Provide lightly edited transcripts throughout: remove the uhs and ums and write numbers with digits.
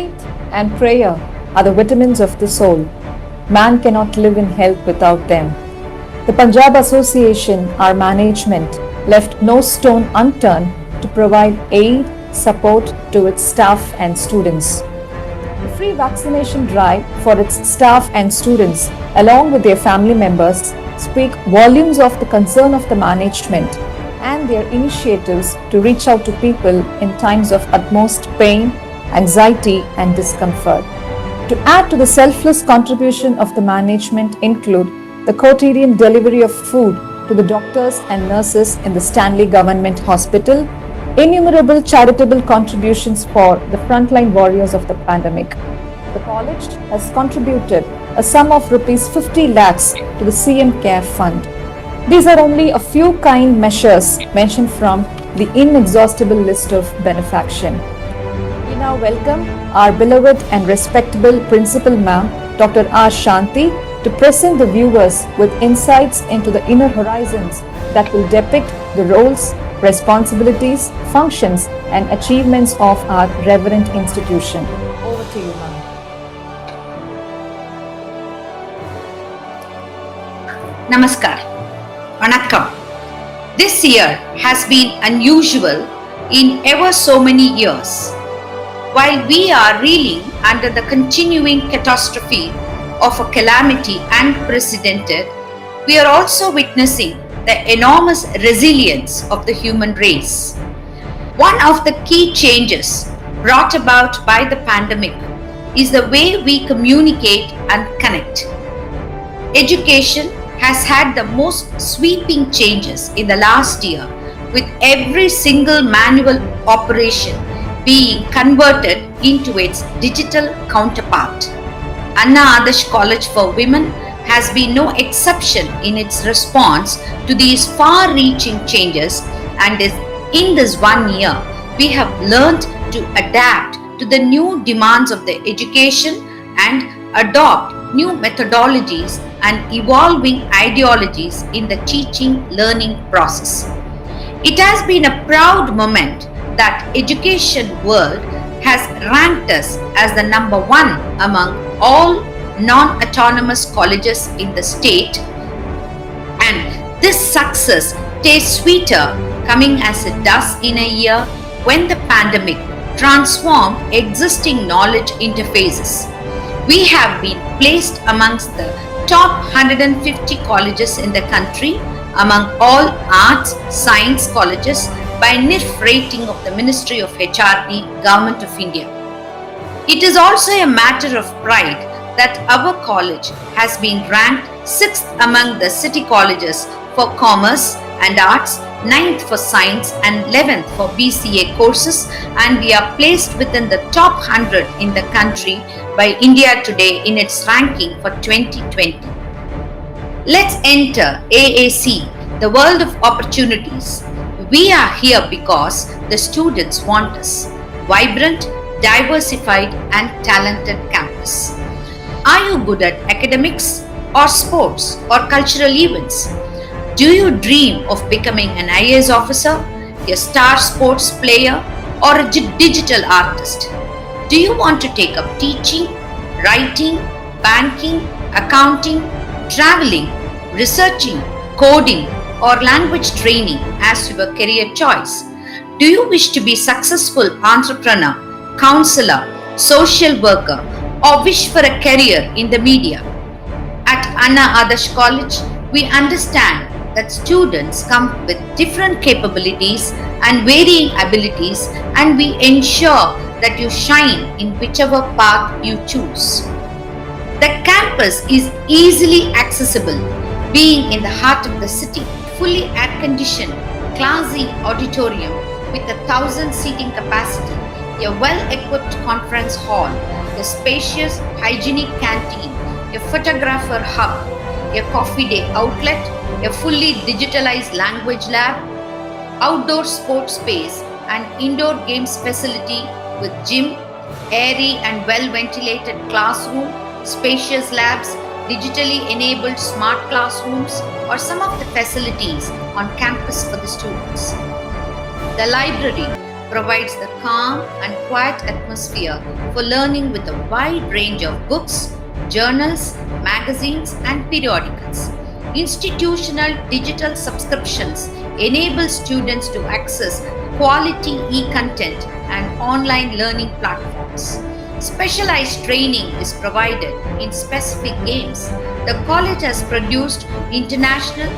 Faith and prayer are the vitamins of the soul. Man cannot live in health without them. The Punjab Association, our management, left no stone unturned to provide aid, support to its staff and students. The free vaccination drive for its staff and students, along with their family members, speak volumes of the concern of the management and their initiatives to reach out to people in times of utmost pain, anxiety, and discomfort. To add to the selfless contribution of the management include the quotidian delivery of food to the doctors and nurses in the Stanley Government Hospital, innumerable charitable contributions for the frontline warriors of the pandemic. The college has contributed a sum of rupees 50 lakhs to the CM Care Fund. These are only a few kind measures mentioned from the inexhaustible list of benefaction. We now welcome our beloved and respectable Principal Ma'am, Dr. R. Shanti, to present the viewers with insights into the inner horizons that will depict the roles, responsibilities, functions, and achievements of our reverend institution. Over to you, ma'am. Namaskar. Vanakkam. This year has been unusual in ever so many years. While we are reeling under the continuing catastrophe of a calamity unprecedented, we are also witnessing the enormous resilience of the human race. One of the key changes brought about by the pandemic is the way we communicate and connect. Education has had the most sweeping changes in the last year, with every single manual operation being converted into its digital counterpart. Anna Adarsh College for Women has been no exception in its response to these far-reaching changes, and in this 1 year, we have learned to adapt to the new demands of the education and adopt new methodologies and evolving ideologies in the teaching learning process. It has been a proud moment that education world has ranked us as the number one among all non-autonomous colleges in the state, and this success tastes sweeter coming as it does in a year when the pandemic transformed existing knowledge interfaces. We have been placed amongst the top 150 colleges in the country among all arts, science colleges by NIRF rating of the Ministry of HRD, Government of India. It is also a matter of pride that our college has been ranked 6th among the city colleges for commerce and arts, 9th for science and 11th for BCA courses, and we are placed within the top 100 in the country by India Today in its ranking for 2020. Let's enter AAC, the world of opportunities. We are here because the students want us. Vibrant, diversified and talented campus. Are you good at academics or sports or cultural events? Do you dream of becoming an IAS officer, a star sports player or a digital artist? Do you want to take up teaching, writing, banking, accounting, traveling, researching, coding or language training as your career choice? Do you wish to be successful entrepreneur, counselor, social worker, or wish for a career in the media? At Anna Adarsh College, we understand that students come with different capabilities and varying abilities, and we ensure that you shine in whichever path you choose. The campus is easily accessible, being in the heart of the city, fully air-conditioned, classy auditorium with 1,000 seating capacity, a well-equipped conference hall, a spacious, hygienic canteen, a photographer hub, a coffee day outlet, a fully digitalized language lab, outdoor sports space, and indoor games facility with gym, airy and well-ventilated classroom, spacious labs, digitally enabled smart classrooms, or some of the facilities on campus for the students. The library, provides the calm and quiet atmosphere for learning with a wide range of books, journals, magazines, and periodicals. Institutional digital subscriptions enable students to access quality e-content and online learning platforms. Specialized training is provided in specific games. The college has produced international,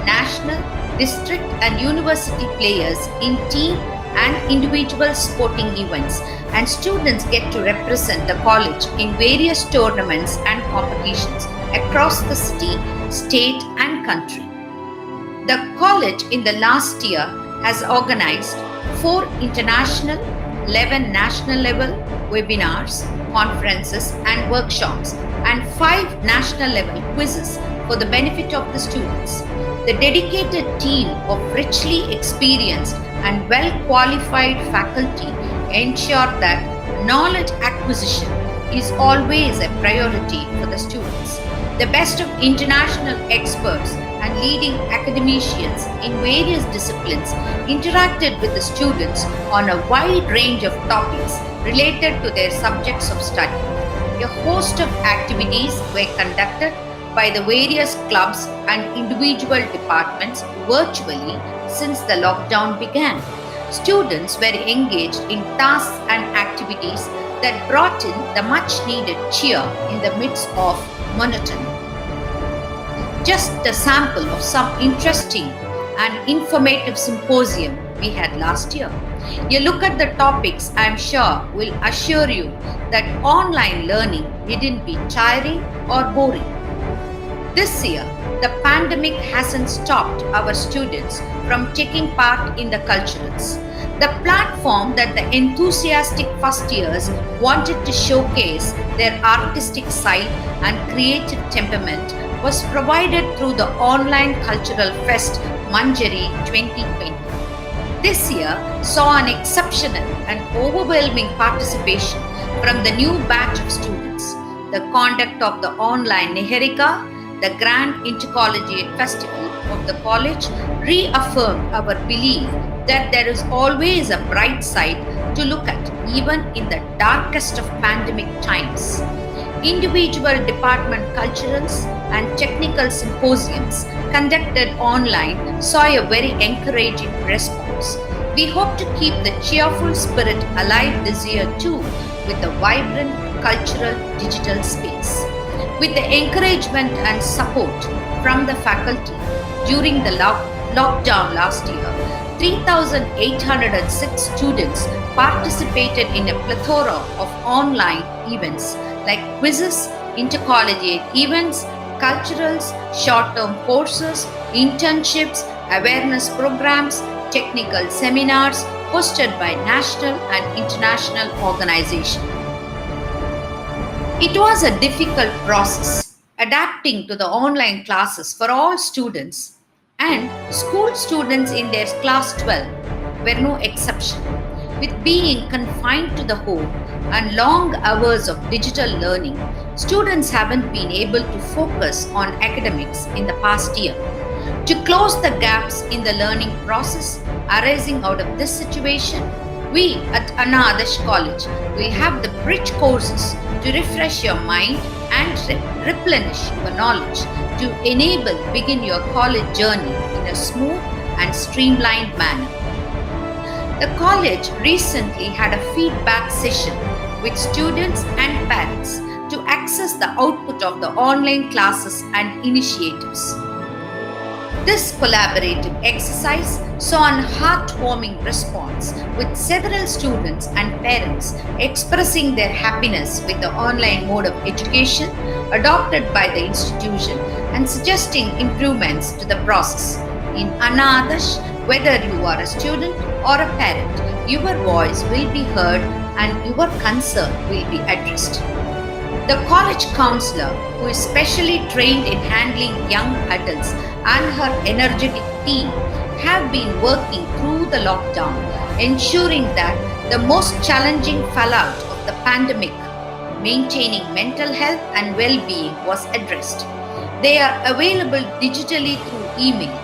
national, district, and university players in team and individual sporting events, and students get to represent the college in various tournaments and competitions across the city, state, and country. The college in the last year has organized 4 international, 11 national level webinars, conferences, and workshops, and 5 national level quizzes for the benefit of the students. The dedicated team of richly experienced and well qualified faculty ensure that knowledge acquisition is always a priority for the students. The best of international experts and leading academicians in various disciplines interacted with the students on a wide range of topics related to their subjects of study. A host of activities were conducted by the various clubs and individual departments virtually since the lockdown began. Students were engaged in tasks and activities that brought in the much needed cheer in the midst of monotony. Just a sample of some interesting and informative symposium we had last year. A look at the topics, I am sure, will assure you that online learning needn't be tiring or boring. This year, the pandemic hasn't stopped our students from taking part in the culturals. The platform that the enthusiastic first years wanted to showcase their artistic side and creative temperament was provided through the online cultural fest Manjari 2020. This year saw an exceptional and overwhelming participation from the new batch of students. The conduct of the online Niharika, the Grand Intercollegiate Festival of the college, reaffirmed our belief that there is always a bright side to look at, even in the darkest of pandemic times. Individual department culturals and technical symposiums conducted online saw a very encouraging response. We hope to keep the cheerful spirit alive this year too with a vibrant cultural digital space. With the encouragement and support from the faculty during the lockdown last year, 3,806 students participated in a plethora of online events like quizzes, intercollegiate events, culturals, short-term courses, internships, awareness programs, technical seminars hosted by national and international organizations. It was a difficult process adapting to the online classes for all students, and school students in their class 12 were no exception. With being confined to the home and long hours of digital learning, students haven't been able to focus on academics in the past year. To close the gaps in the learning process arising out of this situation, we at Anna Adarsh College will have the bridge courses to refresh your mind and replenish your knowledge to enable begin your college journey in a smooth and streamlined manner. The college recently had a feedback session with students and parents to access the output of the online classes and initiatives. This collaborative exercise saw an heartwarming response with several students and parents expressing their happiness with the online mode of education adopted by the institution and suggesting improvements to the process. In Anna Adarsh, whether you are a student or a parent, your voice will be heard and your concern will be addressed. The college counselor, who is specially trained in handling young adults, and her energetic team have been working through the lockdown, ensuring that the most challenging fallout of the pandemic, maintaining mental health and well-being, was addressed. They are available digitally through email,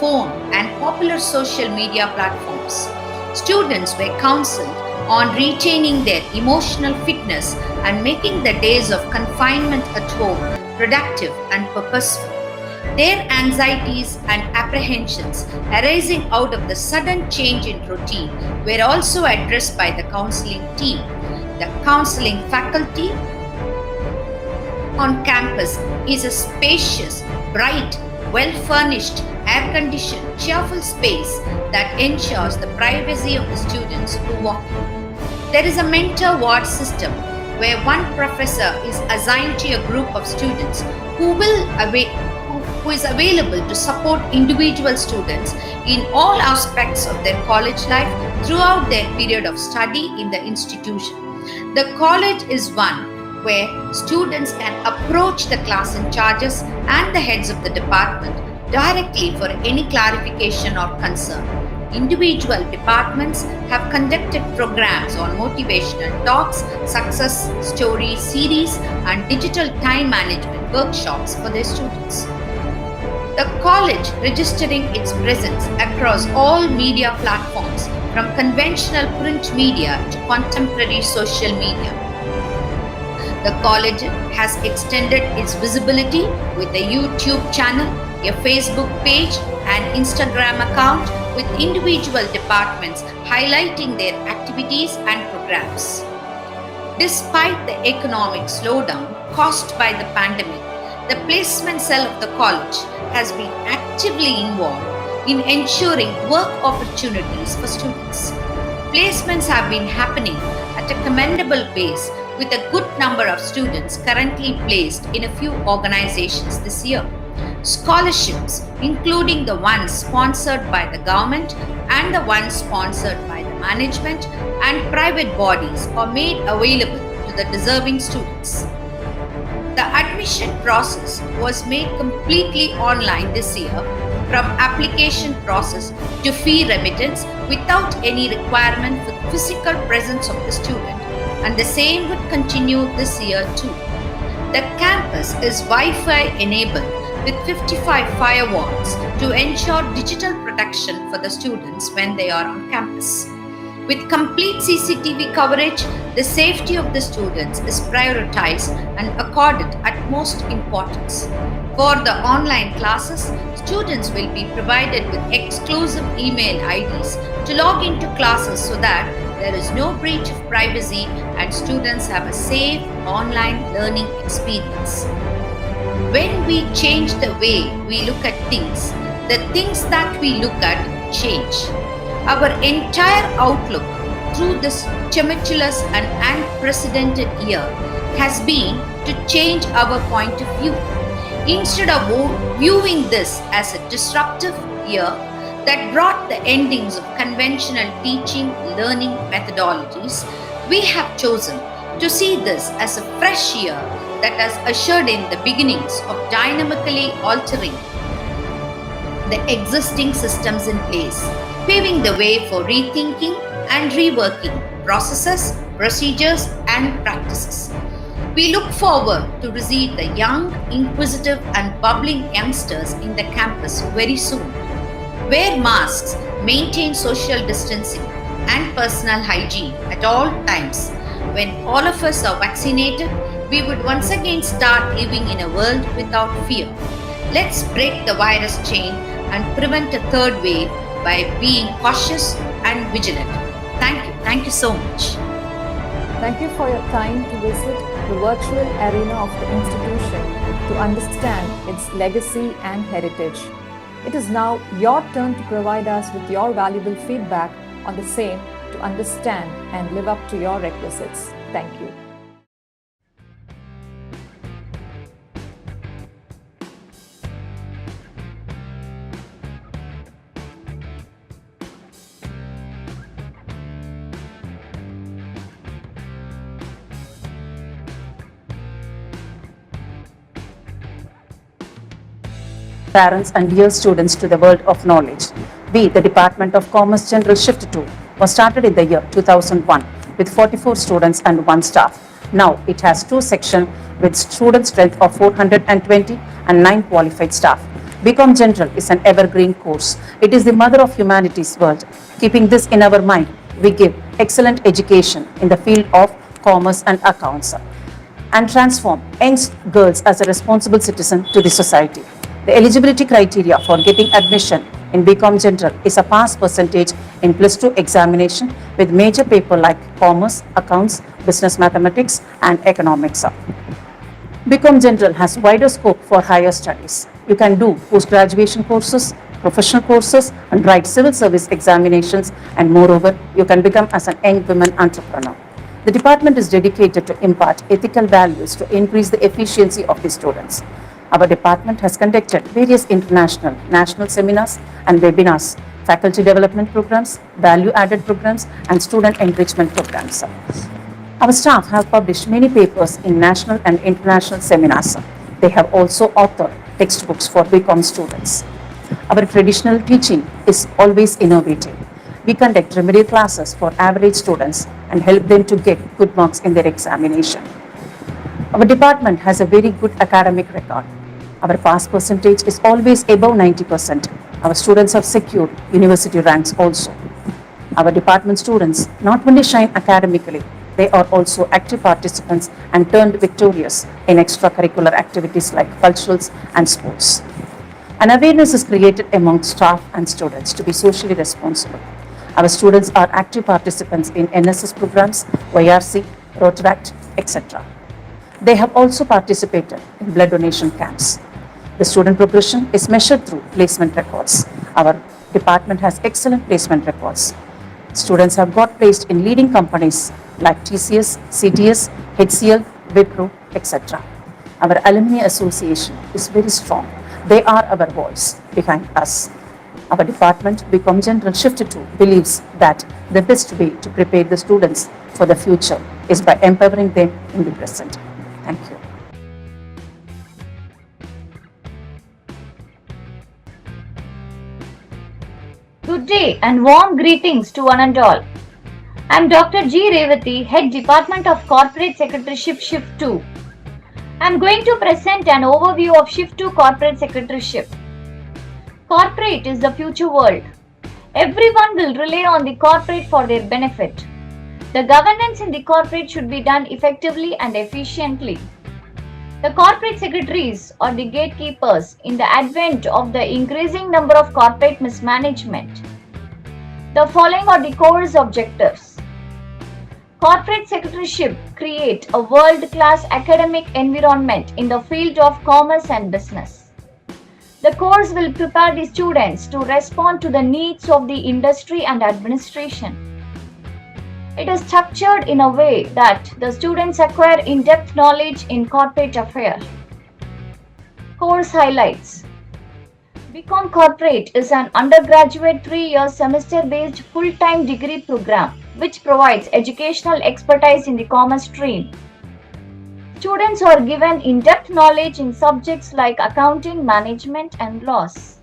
phone, and popular social media platforms. students were counseled on retaining their emotional fitness and making the days of confinement at home productive and purposeful. Their anxieties and apprehensions arising out of the sudden change in routine were also addressed by the counseling team. The counseling faculty on campus is a spacious, bright, well furnished, air conditioned, cheerful space that ensures the privacy of the students who walk in. There is a mentor ward system where one professor is assigned to a group of students who is available to support individual students in all aspects of their college life throughout their period of study in the institution. The college is one where students can approach the class in charges and the heads of the department directly for any clarification or concern. Individual departments have conducted programs on motivational talks, success story series, and digital time management workshops for their students. The college registering its presence across all media platforms from conventional print media to contemporary social media. The college has extended its visibility with a YouTube channel, a Facebook page, and Instagram account with individual departments highlighting their activities and programs. Despite the economic slowdown caused by the pandemic, the placement cell of the college has been actively involved in ensuring work opportunities for students. Placements have been happening at a commendable pace with a good number of students currently placed in a few organizations this year. Scholarships, including the ones sponsored by the government and the ones sponsored by the management and private bodies, are made available to the deserving students. The admission process was made completely online this year, from application process to fee remittance without any requirement for the physical presence of the student, and the same would continue this year too. The campus is Wi-Fi enabled with 55 firewalls to ensure digital protection for the students when they are on campus. With complete CCTV coverage, the safety of the students is prioritized and accorded utmost importance. For the online classes, students will be provided with exclusive email IDs to log into classes so that there is no breach of privacy and students have a safe online learning experience. When we change the way we look at things, the things that we look at change. Our entire outlook through this tumultuous and unprecedented year has been to change our point of view. Instead of viewing this as a disruptive year that brought the endings of conventional teaching learning methodologies, we have chosen to see this as a fresh year that has ushered in the beginnings of dynamically altering the existing systems in place, paving the way for rethinking and reworking processes, procedures, and practices. We look forward to receive the young, inquisitive, and bubbling youngsters in the campus very soon. Wear masks, maintain social distancing, and personal hygiene at all times. When all of us are vaccinated, we would once again start living in a world without fear. Let's break the virus chain and prevent a third wave by being cautious and vigilant. Thank you so much. Thank you for your time to visit the virtual arena of the institution to understand its legacy and heritage. It is now your turn to provide us with your valuable feedback on the same to understand and live up to your requisites. Thank you. Parents and dear students to the world of knowledge. We, the Department of Commerce General Shift 2, was started in the year 2001 with 44 students and 1 staff. Now it has 2 sections with student strength of 420 and 9 qualified staff. BCom General is an evergreen course. It is the mother of humanities world. Keeping this in our mind, we give excellent education in the field of commerce and accounts and transform young girls as a responsible citizen to the society. The eligibility criteria for getting admission in BCom General is a pass percentage in plus 2 examination with major paper like commerce, accounts, business mathematics and economics. BCom General has wider scope for higher studies. You can do post-graduation courses, professional courses and write civil service examinations, and moreover, you can become as an young woman entrepreneur. The department is dedicated to impart ethical values to increase the efficiency of the students. Our department has conducted various international, national seminars and webinars, faculty development programs, value-added programs, and student enrichment programs. Our staff have published many papers in national and international seminars. They have also authored textbooks for BCom students. Our traditional teaching is always innovative. We conduct remedial classes for average students and help them to get good marks in their examination. Our department has a very good academic record. Our pass percentage is always above 90%. Our students have secured university ranks also. Our department students not only shine academically, they are also active participants and turned victorious in extracurricular activities like culturals and sports. An awareness is created among staff and students to be socially responsible. Our students are active participants in NSS programs, YRC, Rotaract, etc. They have also participated in blood donation camps. The student progression is measured through placement records. Our department has excellent placement records. Students have got placed in leading companies like TCS, CTS, HCL, Wipro, etc. Our alumni association is very strong. They are our voice behind us. Our department, BCom General Shift 2, believes that the best way to prepare the students for the future is by empowering them in the present. Thank you. Good day and warm greetings to one and all. I am Dr. G. Revati, Head Department of Corporate Secretaryship Shift 2. I am going to present an overview of Shift 2 Corporate Secretaryship. Corporate is the future world. Everyone will rely on the corporate for their benefit. The governance in the corporate should be done effectively and efficiently. The corporate secretaries or the gatekeepers in the advent of the increasing number of corporate mismanagement. The following are the course objectives. Corporate secretaryship create a world-class academic environment in the field of commerce and business. The course will prepare the students to respond to the needs of the industry and administration. It is structured in a way that the students acquire in-depth knowledge in corporate affairs. Course highlights. BCom Corporate is an undergraduate 3-year semester-based full-time degree program which provides educational expertise in the commerce stream. Students are given in-depth knowledge in subjects like accounting, management, and laws.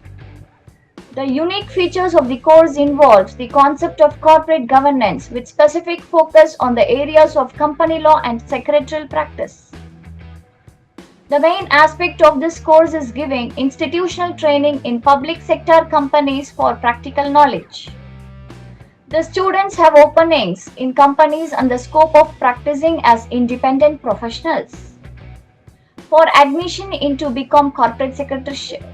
The unique features of the course involves the concept of corporate governance with specific focus on the areas of company law and secretarial practice. The main aspect of this course is giving institutional training in public sector companies for practical knowledge. The students have openings in companies and the scope of practicing as independent professionals. For admission into BCom Corporate Secretaryship,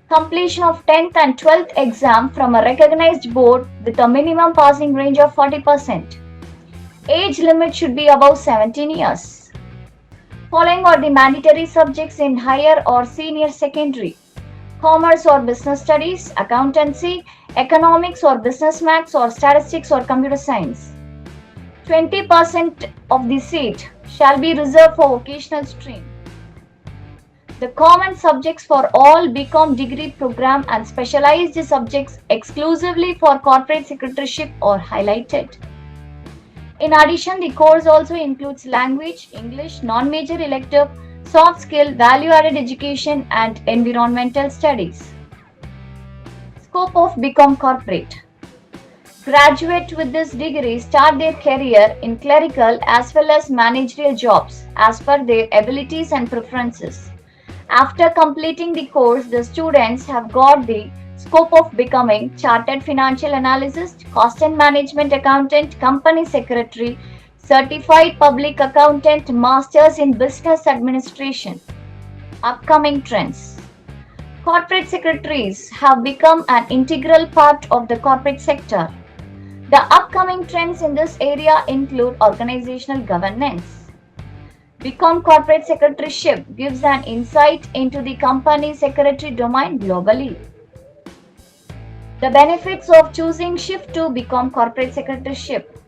completion of 10th and 12th exam from a recognized board with a minimum passing range of 40%. Age limit should be above 17 years. Following are the mandatory subjects in higher or senior secondary: commerce or business studies, accountancy, economics or business maths or statistics or computer science. 20% of the seat shall be reserved for vocational stream. The common subjects for all BCom degree program and specialized subjects exclusively for corporate secretaryship are highlighted. In addition, the course also includes language, English, non-major elective, soft skill, value-added education, and environmental studies. Scope of BCom Corporate. Graduates with this degree start their career in clerical as well as managerial jobs as per their abilities and preferences, After completing the course, the students have got the scope of becoming chartered financial analyst, cost and management accountant, company secretary, certified public accountant, masters in business administration. Upcoming trends. Corporate secretaries have become an integral part of the corporate sector. The upcoming trends in this area include organizational governance. Become Corporate Secretaryship gives an insight into the company secretary domain globally. The benefits of choosing Shift to become Corporate Secretaryship.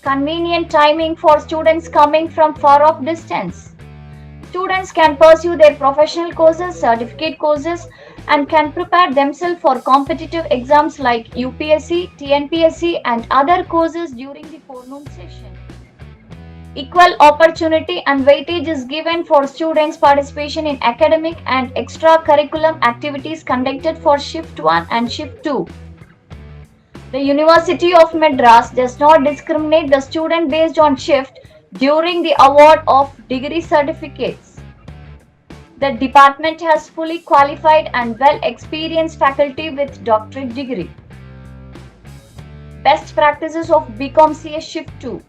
Convenient timing for students coming from far off distance. Students can pursue their professional courses, certificate courses, and can prepare themselves for competitive exams like UPSC, TNPSC, and other courses during the forenoon session. Equal opportunity and weightage is given for students' participation in academic and extracurricular activities conducted for Shift 1 and Shift 2. The University of Madras does not discriminate the student based on shift during the award of degree certificates. The department has fully qualified and well experienced faculty with doctorate degree. Best practices of BCom CS Shift 2.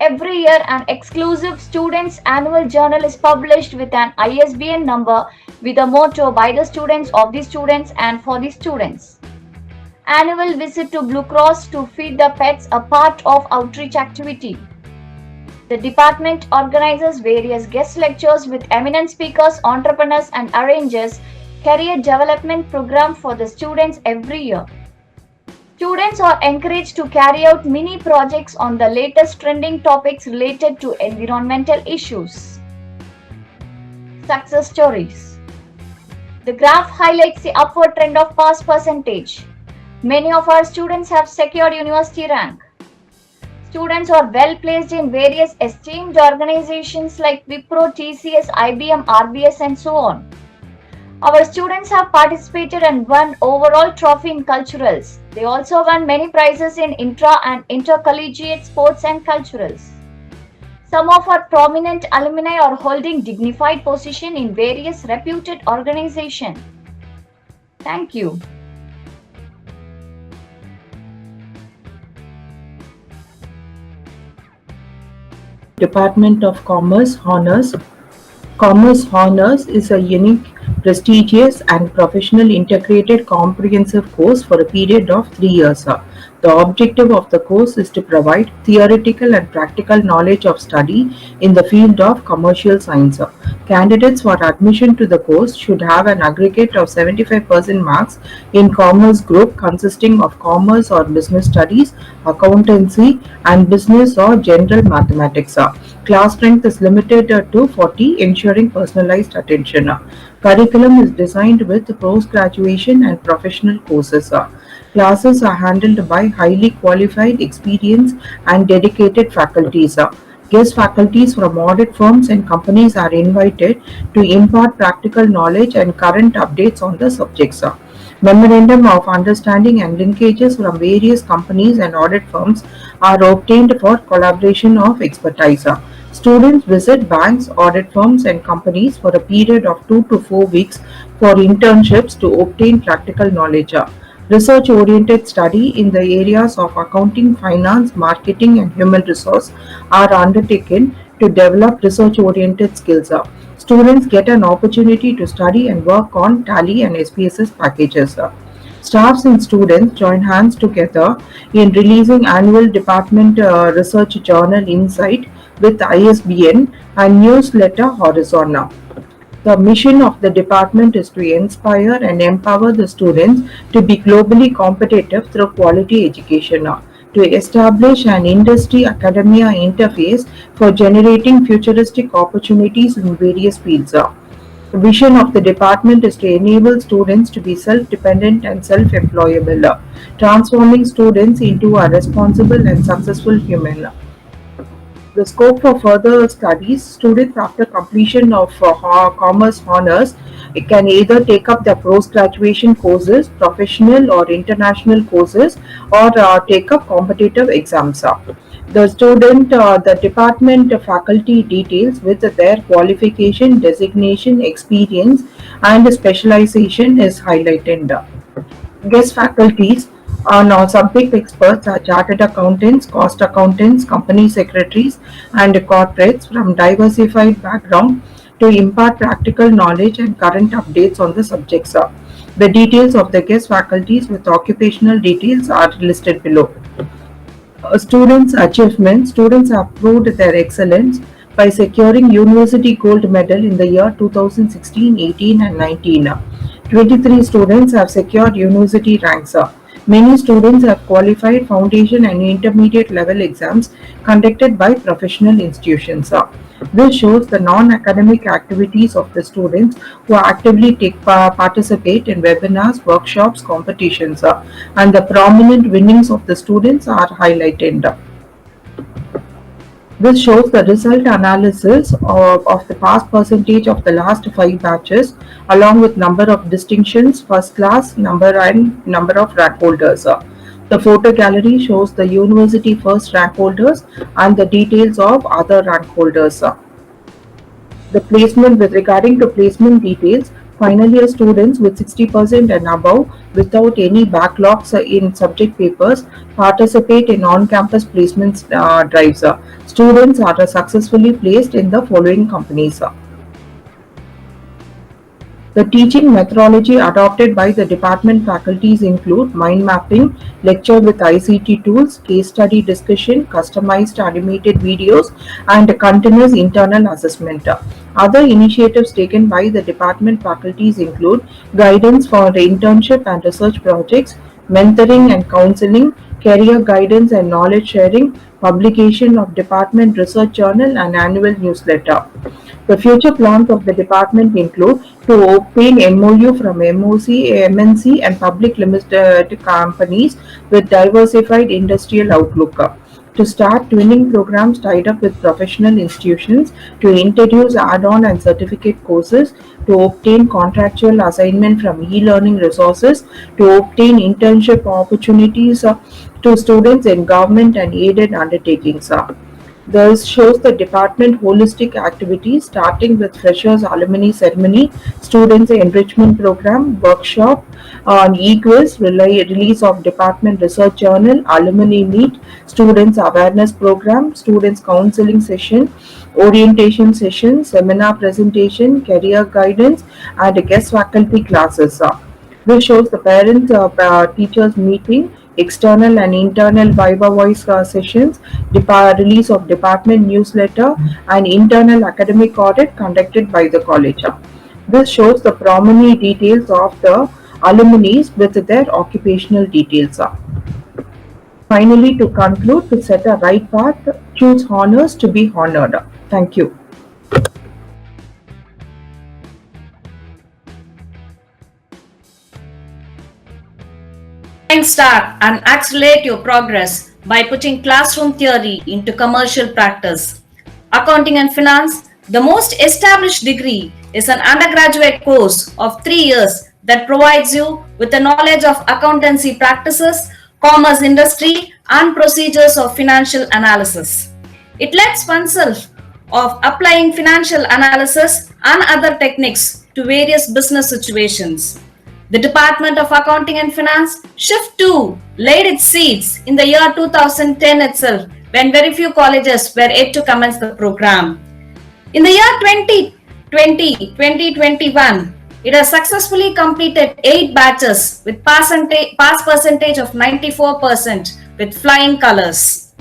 Every year, an exclusive students' annual journal is published with an ISBN number with a motto by the students, of the students, and for the students. Annual visit to Blue Cross to feed the pets, a part of outreach activity. The department organizes various guest lectures with eminent speakers, entrepreneurs, and arranges career development program for the students every year. Students are encouraged to carry out mini projects on the latest trending topics related to environmental issues. Success stories. The graph highlights the upward trend of pass percentage. Many of our students have secured university rank. Students are well placed in various esteemed organizations like Wipro, TCS, IBM, RBS, and so on. Our students have participated and won overall trophy in culturals. They also won many prizes in intra and intercollegiate sports and culturals. Some of our prominent alumni are holding dignified position in various reputed organizations. Thank you. Department of Commerce Honors. Commerce Honors is a unique, prestigious, and professional integrated comprehensive course for a period of 3 years. The objective of the course is to provide theoretical and practical knowledge of study in the field of commercial science. Candidates for admission to the course should have an aggregate of 75% marks in commerce group consisting of commerce or business studies, accountancy, and business or general mathematics. Class strength is limited to 40, ensuring personalized attention. Curriculum is designed with post-graduation and professional courses. Classes are handled by highly qualified, experienced, and dedicated faculties. Guest faculties from audit firms and companies are invited to impart practical knowledge and current updates on the subjects. Memorandum of Understanding and linkages from various companies and audit firms are obtained for collaboration of expertise. Students visit banks, audit firms, and companies for a period of 2 to 4 weeks for internships to obtain practical knowledge. Research-oriented study in the areas of accounting, finance, marketing, and human resource are undertaken to develop research-oriented skills. Students get an opportunity to study and work on Tally and SPSS packages. Staffs and students join hands together in releasing annual department research journal Insight with ISBN and newsletter Horizon. The mission of the department is to inspire and empower the students to be globally competitive through quality education, to establish an industry-academia interface for generating futuristic opportunities in various fields. The vision of the department is to enable students to be self-dependent and self-employable, transforming students into a responsible and successful human. The scope for further studies: students after completion of Commerce Honors can either take up their post-graduation courses, professional or international courses, or take up competitive exams. The department faculty details with their qualification, designation, experience, and specialization is highlighted. Guest faculties are now subject experts are chartered accountants, cost accountants, company secretaries, and corporates from diversified background to impart practical knowledge and current updates on the subjects. The details of the guest faculties with occupational details are listed below. Students' achievements. Students have proved their excellence by securing University Gold Medal in the year 2016, 18, and 19. 23 students have secured university ranks. Many students have qualified foundation and intermediate level exams conducted by professional institutions. This shows the non-academic activities of the students who actively participate in webinars, workshops, competitions, and the prominent winnings of the students are highlighted. This shows the result analysis of the pass percentage of the last 5 batches along with number of distinctions, first class, number of rank holders. The photo gallery shows the university first rank holders and the details of other rank holders. The placement with regarding to placement details, final year students with 60% and above without any backlogs in subject papers participate in on-campus placements drives. Students are successfully placed in the following companies. The teaching methodology adopted by the department faculties include mind mapping, lecture with ICT tools, case study discussion, customized animated videos, and continuous internal assessment. Other initiatives taken by the department faculties include guidance for internship and research projects, mentoring and counseling, career guidance and knowledge sharing, publication of department research journal and annual newsletter. The future plans of the department include to obtain MOU from MNC and public limited companies with diversified industrial outlook, to start twinning programs tied up with professional institutions, to introduce add-on and certificate courses, to obtain contractual assignment from e-learning resources, to obtain internship opportunities to students in government and aided undertakings. This shows the department holistic activities starting with freshers alumni ceremony, students enrichment program, workshop on e-quiz, release of department research journal, alumni meet, students awareness program, students counseling session, orientation session, seminar presentation, career guidance, and guest faculty classes. This shows the parent-teachers meeting, external and internal Viva Voice sessions, release of department newsletter, and internal academic audit conducted by the college. This shows the prominent details of the alumni with their occupational details. Finally, to conclude, to set a right path, choose honors to be honored. Thank you. Start and accelerate your progress by putting classroom theory into commercial practice. Accounting and Finance, the most established degree, is an undergraduate course of 3 years that provides you with the knowledge of accountancy practices, commerce industry, and procedures of financial analysis. It lets oneself of applying financial analysis and other techniques to various business situations. The Department of Accounting and Finance, Shift 2, laid its seeds in the year 2010 itself, when very few colleges were yet to commence the program. In the year 2020-2021, it has successfully completed 8 batches with pass percentage of 94% with flying colors.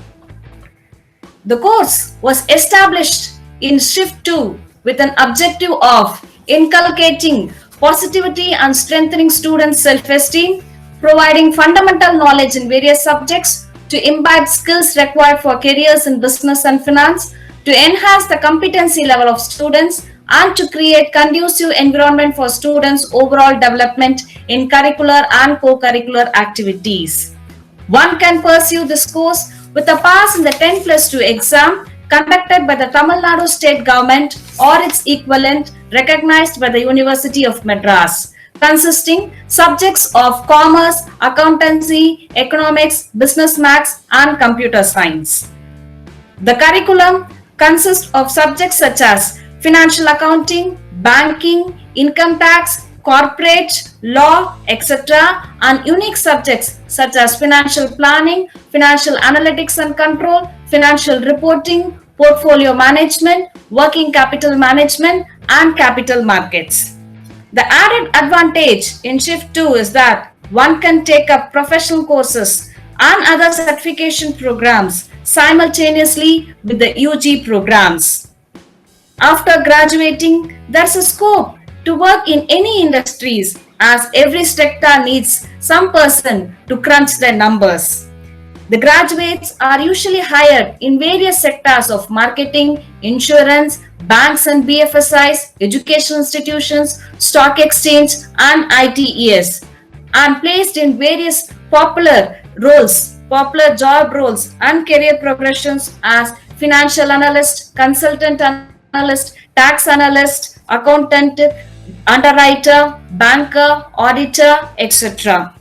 The course was established in Shift 2 with an objective of inculcating positivity and strengthening students' self-esteem, providing fundamental knowledge in various subjects to imbibe skills required for careers in business and finance, to enhance the competency level of students, and to create conducive environment for students' overall development in curricular and co-curricular activities. One can pursue this course with a pass in the 10+2 exam conducted by the Tamil Nadu state government or its equivalent recognized by the University of Madras, consisting subjects of commerce, accountancy, economics, business maths, and computer science. The curriculum consists of subjects such as financial accounting, banking, income tax, corporate, law, etc., and unique subjects such as financial planning, financial analytics and control, financial reporting, portfolio management, working capital management, and capital markets. The added advantage in Shift 2 is that one can take up professional courses and other certification programs simultaneously with the UG programs. After graduating, there's a scope to work in any industries as every sector needs some person to crunch their numbers. The graduates are usually hired in various sectors of marketing, insurance, banks and BFSIs, educational institutions, stock exchange, and ITES, and placed in various popular job roles and career progressions as financial analyst, consultant analyst, tax analyst, accountant, underwriter, banker, auditor, etc.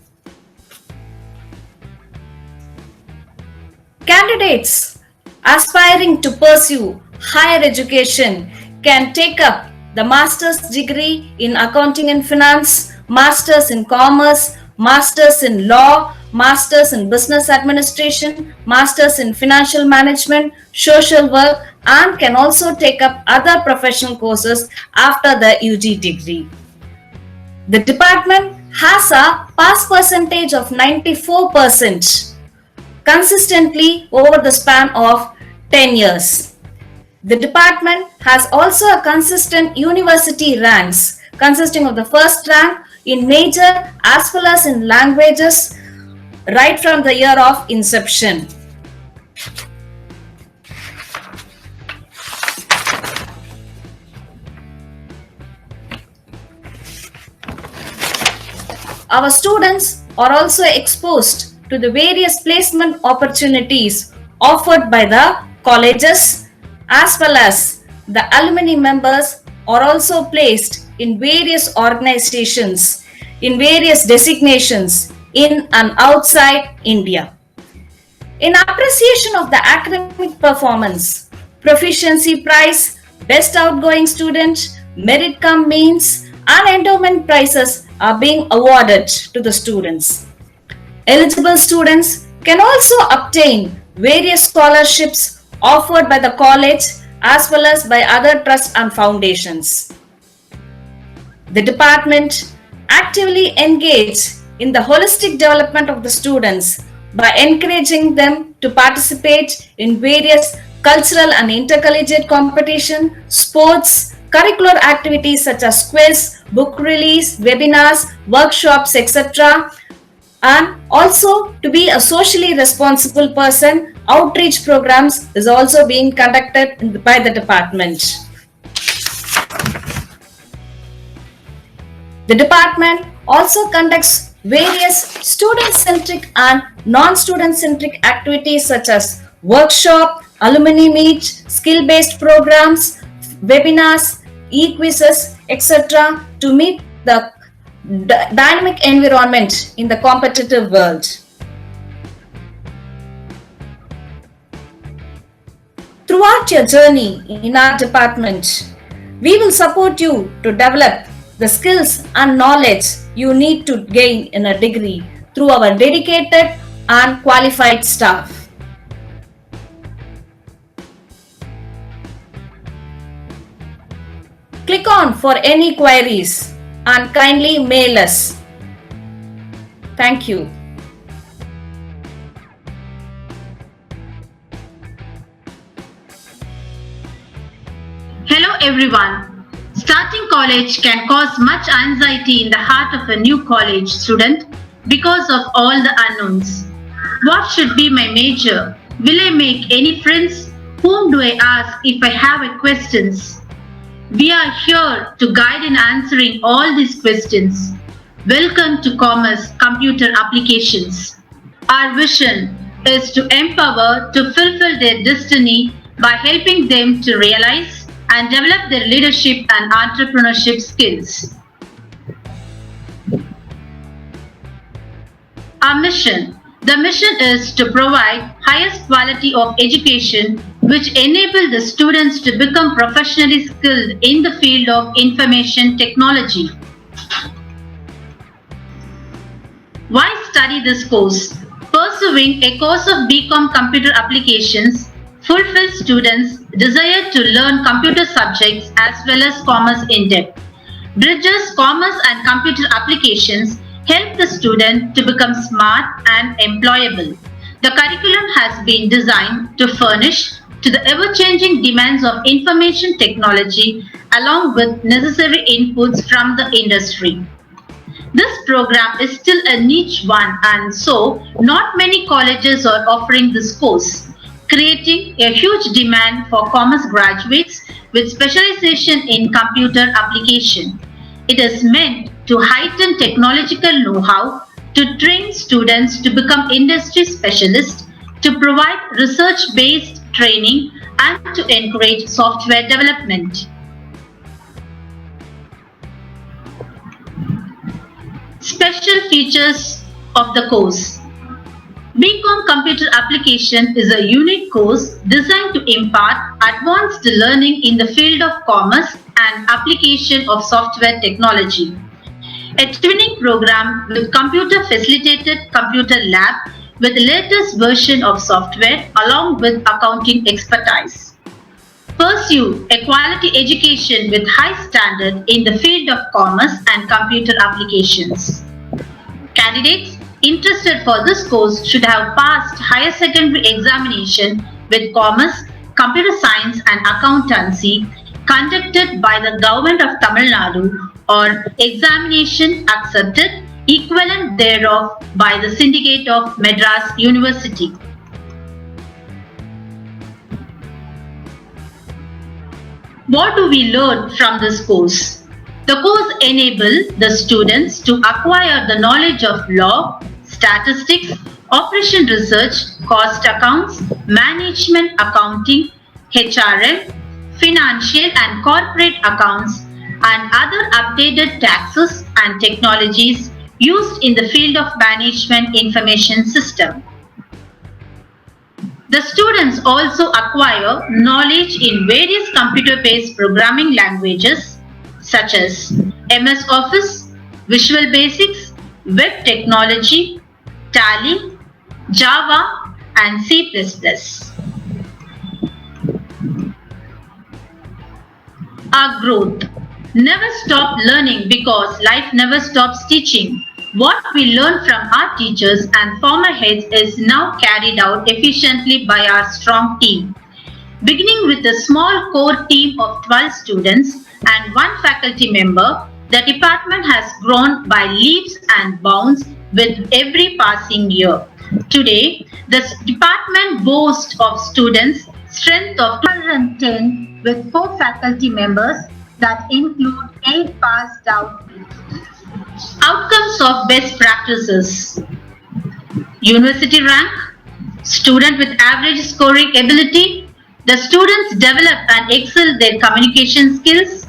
Candidates aspiring to pursue higher education can take up the master's degree in accounting and finance, master's in commerce, master's in law, master's in business administration, master's in financial management, social work, and can also take up other professional courses after the UG degree. The department has a pass percentage of 94% consistently over the span of 10 years. The department has also a consistent university ranks consisting of the first rank in major as well as in languages right from the year of inception. Our students are also exposed to the various placement opportunities offered by the colleges, as well as the alumni members are also placed in various organizations, in various designations in and outside India. In appreciation of the academic performance, proficiency prize, best outgoing student, merit cum means, and endowment prizes are being awarded to the students. Eligible students can also obtain various scholarships offered by the college as well as by other trusts and foundations. The department actively engages in the holistic development of the students by encouraging them to participate in various cultural and intercollegiate competition, sports, curricular activities such as quiz, book release, webinars, workshops, etc. And also to be a socially responsible person, outreach programs is also being conducted by the department. The department also conducts various student-centric and non-student-centric activities such as workshop, alumni meet, skill-based programs, webinars, e-quizzes, etc. to meet the dynamic environment in the competitive world. Throughout your journey in our department, we will support you to develop the skills and knowledge you need to gain in a degree through our dedicated and qualified staff. Click on for any queries and kindly mail us. Thank you. Hello everyone. Starting college can cause much anxiety in the heart of a new college student because of all the unknowns. What should be my major? Will I make any friends? Whom do I ask if I have a questions? We are here to guide in answering all these questions. Welcome to Commerce Computer Applications. Our vision is to empower to fulfill their destiny by helping them to realize and develop their leadership and entrepreneurship skills. Our mission The mission is to provide highest quality of education which enable the students to become professionally skilled in the field of information technology. Why study this course? Pursuing a course of BCom Computer Applications fulfills students' desire to learn computer subjects as well as commerce in depth. Bridges commerce and computer applications help the student to become smart and employable. The curriculum has been designed to furnish to the ever-changing demands of information technology along with necessary inputs from the industry. This program is still a niche one, and so not many colleges are offering this course, creating a huge demand for commerce graduates with specialization in computer application. It is meant to heighten technological know-how, to train students to become industry specialists, to provide research-based training, and to encourage software development. Special features of the course. BCom Computer Application is a unique course designed to impart advanced learning in the field of commerce and application of software technology. A twinning program with computer facilitated computer lab with the latest version of software along with accounting expertise. Pursue a quality education with high standard in the field of commerce and computer applications. Candidates interested for this course should have passed higher secondary examination with commerce, computer science and accountancy conducted by the government of Tamil Nadu or examination accepted equivalent thereof by the Syndicate of Madras University. What do we learn from this course? The course enables the students to acquire the knowledge of law, statistics, operation research, cost accounts, management accounting, HRM, financial and corporate accounts, and other updated taxes and technologies used in the field of management information system. The students also acquire knowledge in various computer-based programming languages such as MS Office, Visual Basics, Web Technology, Tally, Java, and C++. Our growth. Never stop learning because life never stops teaching. What we learn from our teachers and former heads is now carried out efficiently by our strong team. Beginning with a small core team of 12 students and one faculty member, the department has grown by leaps and bounds with every passing year. Today, the department boasts of students strength of 210 with 4 faculty members that include 8 passed out. Outcomes of best practices. University rank, student with average scoring ability, the students develop and excel their communication skills,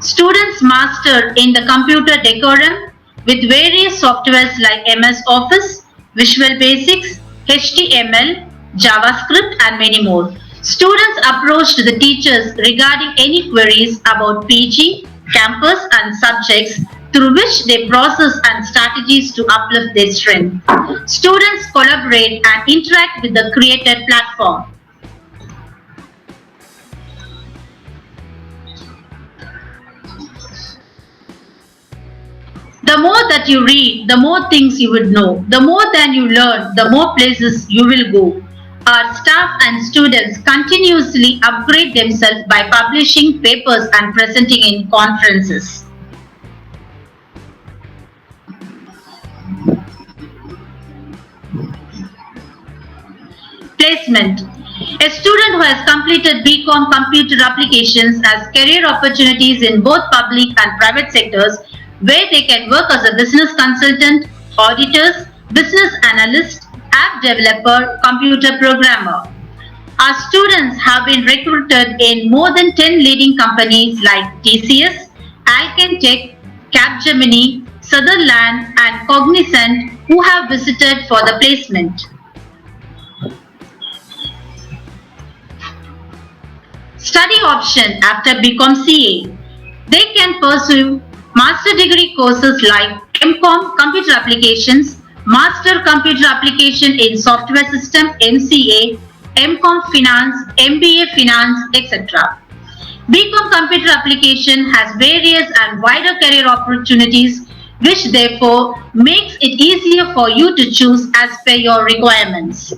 students master in the computer decorum with various softwares like MS Office, Visual Basics, HTML, JavaScript and many more. Students approached the teachers regarding any queries about PG, campus and subjects through which they process and strategies to uplift their strength. Students collaborate and interact with the created platform. The more that you read, the more things you would know. The more than you learn, the more places you will go. Our staff and students continuously upgrade themselves by publishing papers and presenting in conferences. Placement. A student who has completed BCom Computer Applications has career opportunities in both public and private sectors where they can work as a business consultant, auditors, business analyst, app developer, computer programmer. Our students have been recruited in more than 10 leading companies like TCS, Alcantech, Capgemini, Sutherland and Cognizant who have visited for the placement. Study option after BCom CA. They can pursue master degree courses like MCom Computer Applications, Master Computer Application in Software System MCA, MCom Finance, MBA Finance, etc. BCom Computer Application has various and wider career opportunities, which therefore makes it easier for you to choose as per your requirements.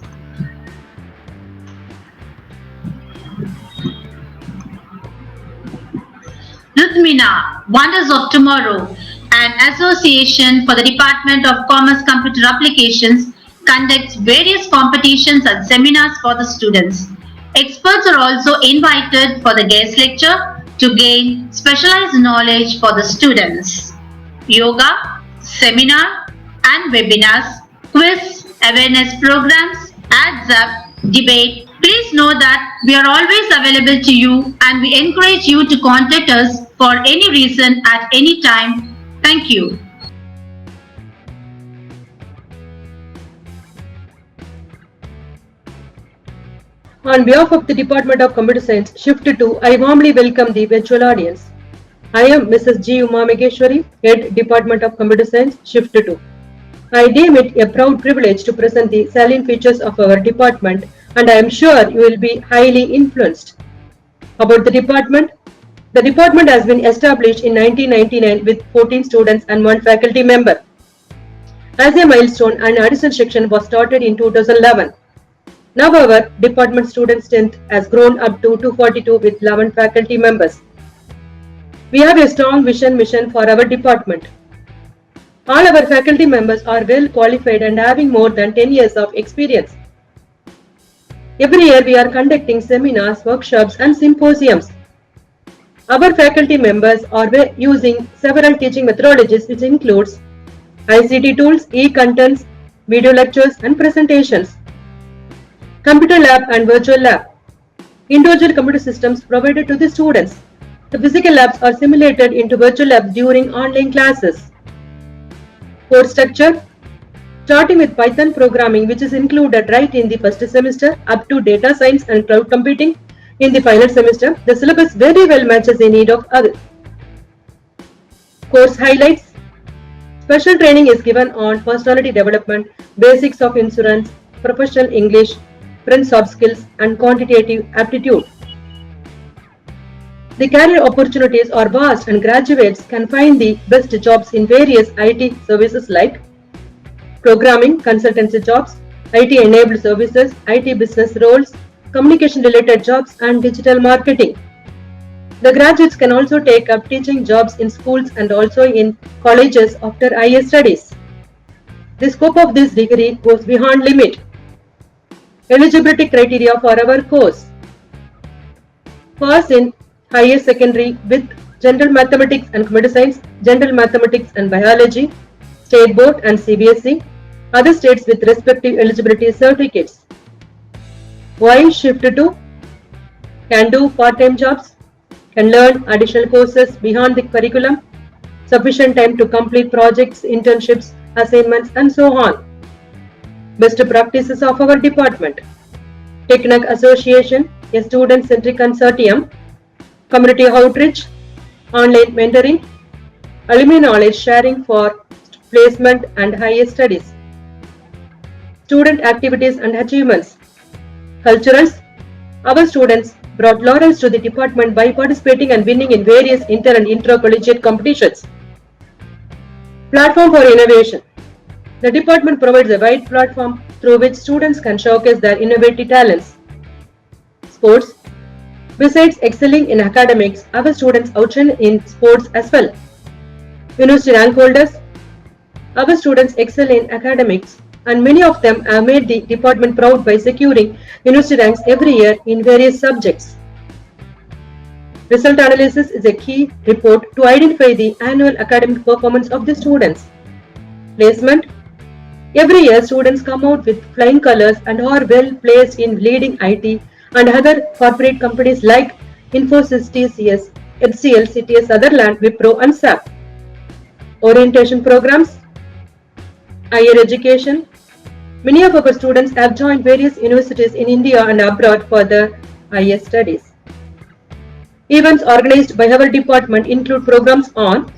Rudmina, Wonders of Tomorrow, an association for the Department of Commerce Computer Applications, conducts various competitions and seminars for the students. Experts are also invited for the guest lecture to gain specialized knowledge for the students. Yoga, seminar and webinars, quiz, awareness programs, adds up, debate. Please know that we are always available to you and we encourage you to contact us for any reason at any time. Thank you. On behalf of the Department of Computer Science, Shift 2, I warmly welcome the virtual audience. I am Mrs. G. Uma Megeshwari, Head Department of Computer Science, Shift 2. I deem it a proud privilege to present the salient features of our department, and I am sure you will be highly influenced. About the department has been established in 1999 with 14 students and 1 faculty member. As a milestone, an additional section was started in 2011. Now our department student strength has grown up to 242 with 11 faculty members. We have a strong mission for our department. All our faculty members are well qualified and having more than 10 years of experience. Every year we are conducting seminars, workshops and symposiums. Our faculty members are using several teaching methodologies which includes ICT tools, e-contents, video lectures and presentations, computer lab and virtual lab, individual computer systems provided to the students. The physical labs are simulated into virtual labs during online classes. Course structure, starting with Python programming, which is included right in the first semester, up to data science and cloud computing in the final semester. The syllabus very well matches the need of others. Course highlights, special training is given on personality development, basics of insurance, professional English, French soft skills and quantitative aptitude. The career opportunities are vast and graduates can find the best jobs in various IT services like programming, consultancy jobs, IT-enabled services, IT business roles, communication-related jobs, and digital marketing. The graduates can also take up teaching jobs in schools and also in colleges after higher studies. The scope of this degree goes beyond limit. Eligibility criteria for our course: pass in higher secondary with general mathematics and computer science, general mathematics and biology, state board and CBSE, other states with respective eligibility certificates. Why Shift 2? Can do part-time jobs, can learn additional courses beyond the curriculum, sufficient time to complete projects, internships, assignments and so on. Best practices of our department: Technic Association, a student-centric consortium, community outreach, online mentoring, alumni knowledge sharing for placement and higher studies, student activities and achievements, culturals. Our students brought laurels to the department by participating and winning in various inter and intra-collegiate competitions. Platform for innovation. The department provides a wide platform through which students can showcase their innovative talents. Sports. Besides excelling in academics, our students outshine in sports as well. University rank holders. Our students excel in academics and many of them have made the department proud by securing university ranks every year in various subjects. Result analysis is a key report to identify the annual academic performance of the students. Placement. Every year, students come out with flying colors and are well placed in leading IT and other corporate companies like Infosys, TCS, HCL, CTS, Sutherland, Wipro and SAP. Orientation programs. higher education. Many of our students have joined various universities in India and abroad for their higher studies. Events organized by our department include programs on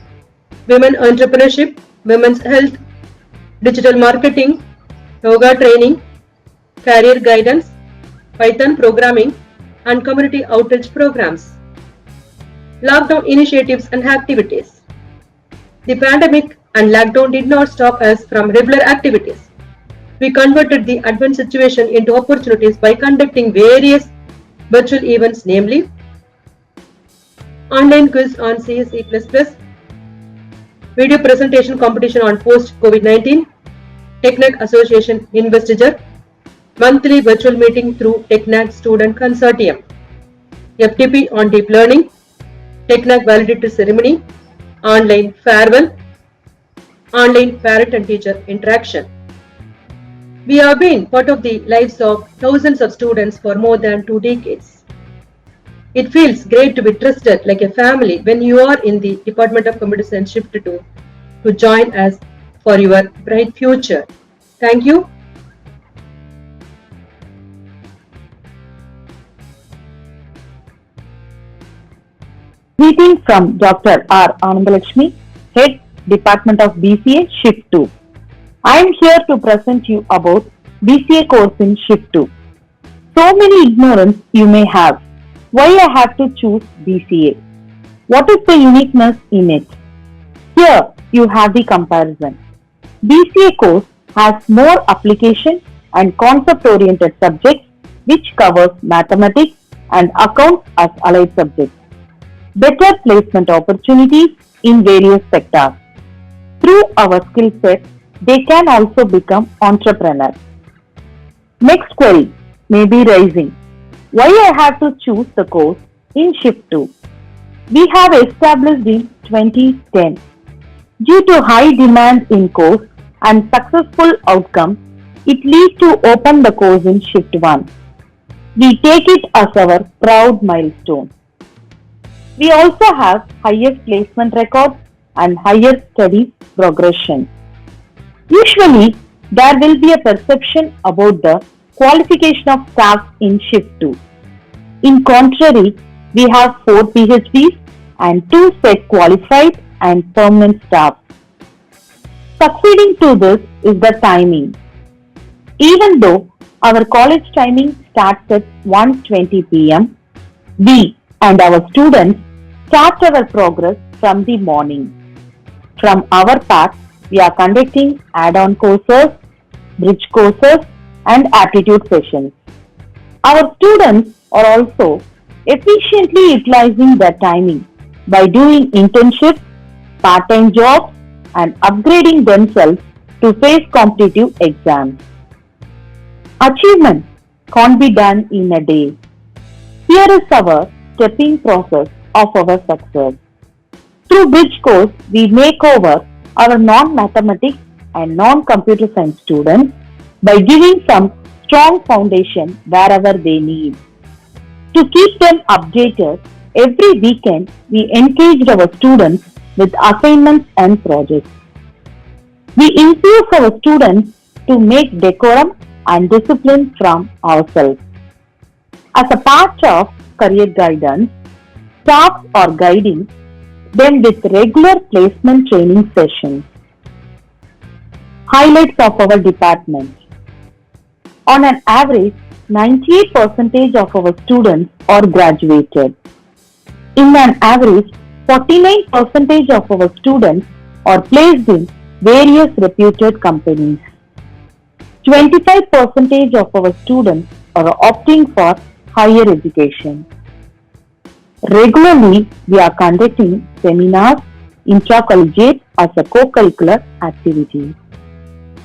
women entrepreneurship, women's health, digital marketing, yoga training, career guidance, Python programming, and community outreach programs. Lockdown initiatives and activities. The pandemic and lockdown did not stop us from regular activities. We converted the adverse situation into opportunities by conducting various virtual events, namely online quiz on CSE++, video presentation competition on post-COVID-19, TechNet Association Investiture, monthly virtual meeting through TechNet Student Consortium, FTP on deep learning, TechNet Validator Ceremony, online farewell, online parent and teacher interaction. We have been part of the lives of thousands of students for more than 2 decades. It feels great to be trusted like a family when you are in the Department of Computer Science Shift 2 to join us for your bright future. Thank you. Greeting from Dr. R. Anandalakshmi, Head Department of BCA Shift 2. I am here to present you about BCA course in Shift 2. So many ignorance you may have. Why I have to choose BCA? What is the uniqueness in it? Here you have the comparison. BCA course has more application and concept-oriented subjects which covers mathematics and accounts as allied subjects. Better placement opportunities in various sectors. Through our skill set, they can also become entrepreneurs. Next query may be rising. Why I have to choose the course in Shift 2? We have established in 2010. Due to high demand in course and successful outcome, it leads to open the course in Shift 1. We take it as our proud milestone. We also have highest placement records and higher study progression. Usually, there will be a perception about the qualification of staff in Shift 2. In contrary, we have 4 PhDs and 2 set qualified and permanent staff. Succeeding to this is the timing. Even though our college timing starts at 1:20 p.m., we and our students start our progress from the morning. From our part, we are conducting add-on courses, bridge courses, and aptitude sessions. Our students are also efficiently utilizing their timing by doing internships, part-time jobs, and upgrading themselves to face competitive exams. Achievement can't be done in a day. Here is our stepping process of our success. Through Bridge course, we make over our non-mathematics and non-computer science students by giving some strong foundation wherever they need. To keep them updated, every weekend we engaged our students with assignments and projects. We infuse our students to make decorum and discipline from ourselves. As a part of career guidance, staff are guiding them with regular placement training sessions. Highlights of our department. On an average, 98% of our students are graduated. In an average, 49% of our students are placed in various reputed companies. 25% of our students are opting for higher education. Regularly, we are conducting seminars, intra-collegiate as a co-curricular activity.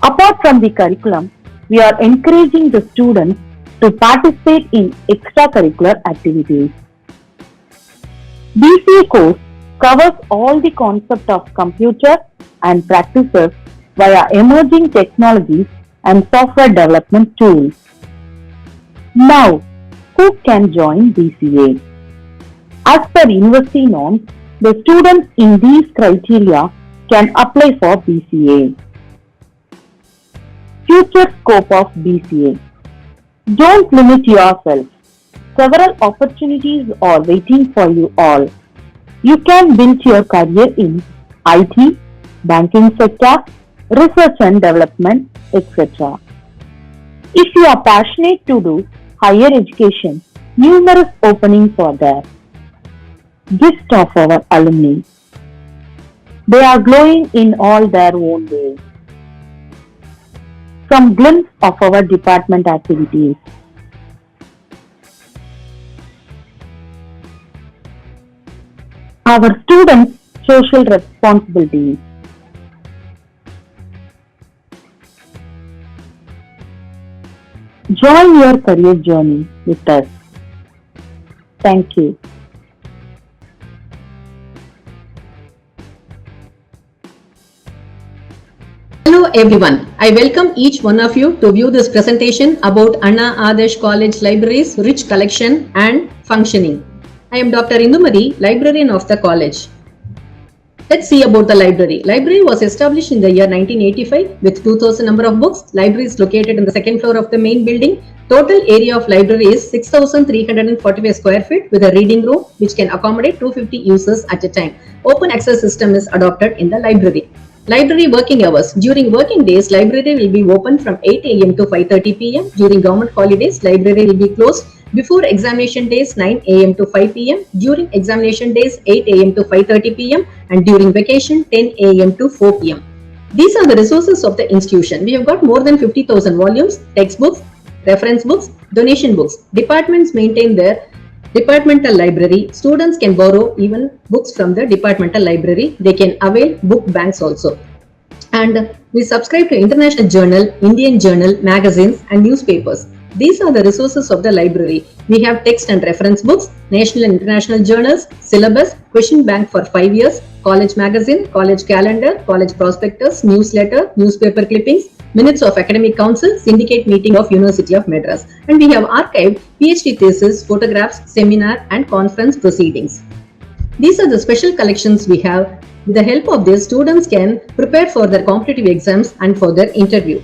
Apart from the curriculum, we are encouraging the students to participate in extracurricular activities. BCA course covers all the concept of computer and practices via emerging technologies and software development tools. Now, who can join BCA? As per university norms, the students in these criteria can apply for BCA. Future scope of BCA. Don't limit yourself. Several opportunities are waiting for you all. You can build your career in IT, banking sector, research and development, etc. If you are passionate to do higher education, numerous openings are there. Gift of our alumni. They are glowing in all their own ways. Some glimpse of our department activities. Our students' social responsibilities. Join your career journey with us. Thank you. Hello everyone, I welcome each one of you to view this presentation about Anna Adarsh College Library's rich collection and functioning. I am Dr. Indumari, librarian of the college. Let's see about the library. Library was established in the year 1985 with 2000 number of books. Library is located in the second floor of the main building. Total area of library is 6,345 square feet with a reading room which can accommodate 250 users at a time. Open access system is adopted in the library. Library working hours. During working days, library will be open from 8 a.m. to 5:30 p.m. During government holidays, library will be closed. Before examination days, 9 a.m. to 5 p.m. During examination days, 8 a.m. to 5:30 p.m. And during vacation, 10 a.m. to 4 p.m. These are the resources of the institution. We have got more than 50,000 volumes, textbooks, reference books, donation books. Departments maintain their departmental library. Students can borrow even books from the departmental library. They can avail book banks also. And we subscribe to International Journal, Indian Journal, magazines and newspapers. These are the resources of the library. We have text and reference books, national and international journals, syllabus, question bank for 5 years, college magazine, college calendar, college prospectus, newsletter, newspaper clippings, minutes of academic council, syndicate meeting of University of Madras. And we have archived PhD thesis, photographs, seminar and conference proceedings. These are the special collections we have. With the help of this, students can prepare for their competitive exams and for their interview.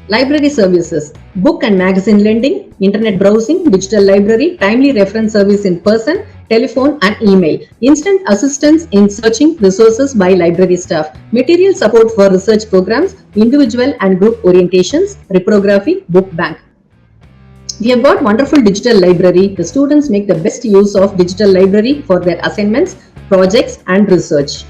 Library services, book and magazine lending, internet browsing, digital library, timely reference service in person, telephone and email, instant assistance in searching resources by library staff, material support for research programs, individual and group orientations, reprography, book bank. We have got wonderful digital library. The students make the best use of digital library for their assignments, projects and research.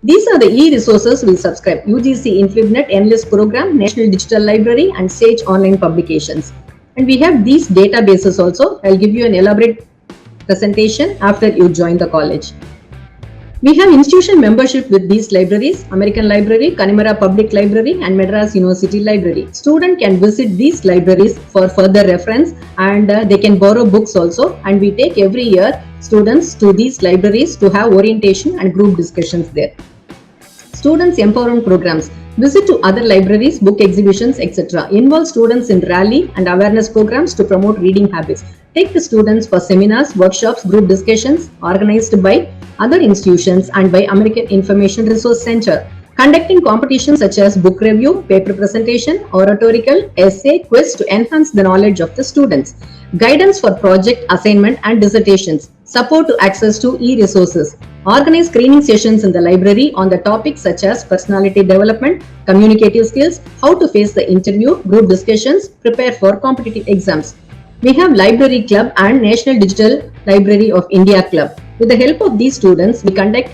These are the e-resources we subscribe: UGC InfibNet Endless Program, National Digital Library and Sage Online Publications. And we have these databases also. I'll give you an elaborate presentation after you join the college. We have institution membership with these libraries: American Library, Connemara Public Library and Madras University Library. Student can visit these libraries for further reference and they can borrow books also. And we take every year students to these libraries to have orientation and group discussions there. Students empowerment programs. Visit to other libraries, book exhibitions, etc. Involve students in rally and awareness programs to promote reading habits. Take the students for seminars, workshops, group discussions organized by other institutions and by American Information Resource Center. Conducting competitions such as book review, paper presentation, oratorical, essay, quiz to enhance the knowledge of the students. Guidance for project, assignment and dissertations. Support to access to e-resources. Organize screening sessions in the library on the topics such as personality development, communicative skills, how to face the interview, group discussions, prepare for competitive exams. We have Library Club and National Digital Library of India Club. With the help of these students, we conduct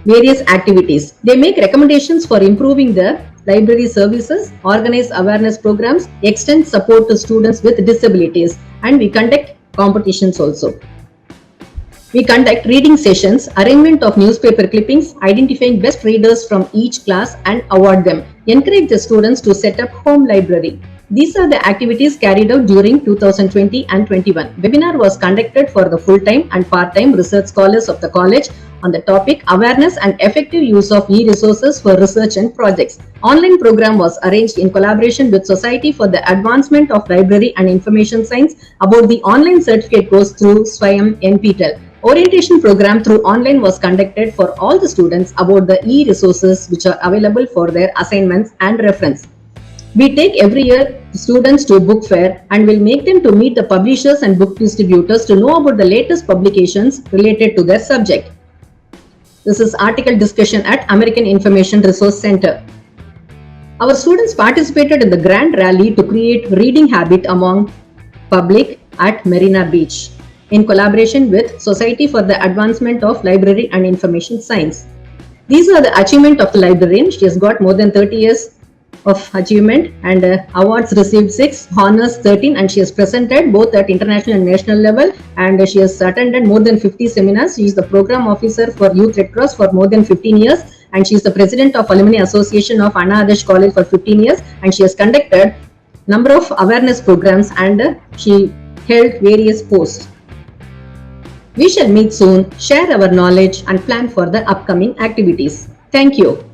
various activities. They make recommendations for improving the library services, organize awareness programs, extend support to students with disabilities, and we conduct competitions also. We conduct reading sessions, arrangement of newspaper clippings, identifying best readers from each class and award them. Encourage the students to set up home library. These are the activities carried out during 2020 and 21. Webinar was conducted for the full-time and part-time research scholars of the college on the topic Awareness and Effective Use of E-Resources for Research and Projects. Online program was arranged in collaboration with Society for the Advancement of Library and Information Science about the online certificate course through SWAYAM NPTEL. Orientation program through online was conducted for all the students about the e-resources which are available for their assignments and reference. We take every year students to book fair and will make them to meet the publishers and book distributors to know about the latest publications related to their subject. This is article discussion at American Information Resource Center. Our students participated in the grand rally to create reading habit among public at Marina Beach in collaboration with Society for the Advancement of Library and Information Science. These are the achievements of the librarian. She has got more than 30 years of achievement and awards received 6, honors 13, and she has presented both at international and national level, and she has attended more than 50 seminars. She is the program officer for Youth Red Cross for more than 15 years, and she is the president of Alumni Association of Anna Adarsh College for 15 years, and she has conducted number of awareness programs and she held various posts. We shall meet soon, share our knowledge and plan for the upcoming activities. Thank you.